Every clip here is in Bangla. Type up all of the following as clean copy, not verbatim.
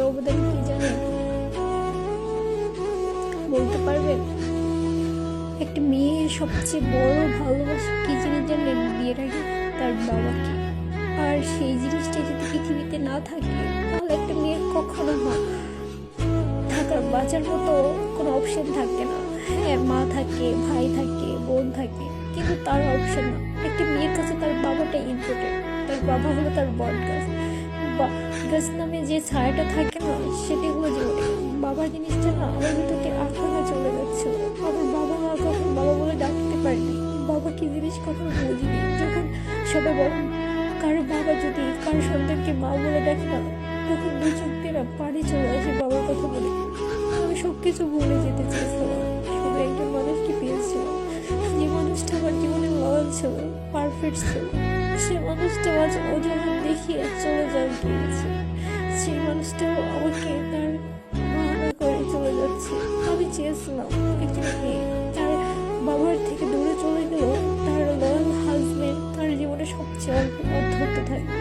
অবদান কি জানেন? বলতে পারবেন? একটা মেয়ের সবচেয়ে বড় ভালোবাসা কি জিনিস জানেন? বিয়ের আগে তার বাবাকে। আর সেই জিনিসটা যদি পৃথিবীতে না থাকে তাহলে একটা মেয়ের কখনো থাকার বাঁচার মতো কোনো অপশন থাকে না। হ্যাঁ, মা থাকে, ভাই থাকে, বোন থাকে, কিন্তু তার অপশন না। একটা মেয়ের কাছে তার বাবাটা ইম্পর্টেন্ট। তার বাবা হলো তার বট গাছ বা গাছ নামে যে ছায়াটা থাকে না, সেটাই হলো জীবনে। বাবার জিনিসটা না আমার ভিতর থেকে আঁকানো চলে যাচ্ছিল। আমার বাবা মা কখন বাবা বলে ডাকতে পারিনি। বাবা কি জিনিস কখন বুঝিনি। যখন সবাই বলেন কারো বাবা যদি কারো সন্তানকে মা বলে ডাকে না, তখন দু চোখ দিয়ে না পানি চলে আসে বাবার কথা বলে। আমি সবকিছু ভুলে যেতে চেয়েছিলাম, শুধু একজন মানুষকে পেয়েছিলাম যে মানুষটা আমার জীবনে লয়াল ছিল, পারফেক্ট ছিল। সেই মানুষটা আজ অজুহাত দেখিয়ে চলে যাওয়ার গিয়েছে। সেই মানুষটাও আমাকে তার বাহানা করে চলে যাচ্ছে। আমি চেয়েছিলাম একজন মেয়ে তার বাবার থেকে দূরে চলে গেলেও তার লয়াল হাজবেন্ড তার জীবনে সবচেয়ে অর্থ থাকবে।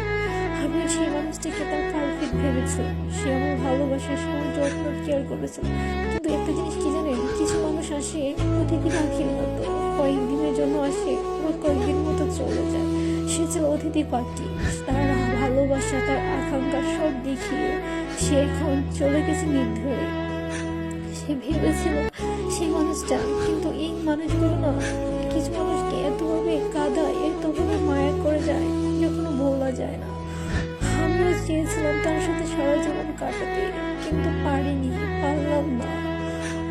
আমি সেই মানুষটাকে তার পারফেক্ট ভেবেছিলাম। সে আমার ভালোবাসে, সে আমার যত্ন কেয়ার করেছিল। কিন্তু একটা জিনিস কি জানেন, কিছু মানুষ আসে অতিথি পাখির মতো, কয়েকদিনের জন্য আসে আবার কয়েকদিন মতো চলে যায়। সে ছিল অতিথি পাখি। তার ভালোবাসা, তার আকাঙ্ক্ষা সব দেখিয়ে সে এখন চলে গেছে নির্ভয়ে। সে ভেবেছিল সেই মানুষটা, কিন্তু এই মানুষগুলো না কিছু মানুষকে এতভাবে কাঁদায়, এতভাবে মায়া করে যায় যখন ভোলা যায় না। আমিও চেয়েছিলাম তার সাথে সারা জীবন কাটাতে, কিন্তু পারিনি, পারলাম না।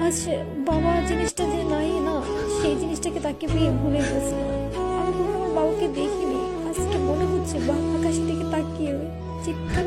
আচ্ছা, বাবা জিনিসটা যে নাই না, সেই জিনিসটাকে তাকে পেয়ে ভুলে গেছিলাম। আমি কখনো আমার বাবাকে দেখিনি। আজকে মনে হচ্ছে বাবা আকাশের দিকে তাকিয়ে চিৎকার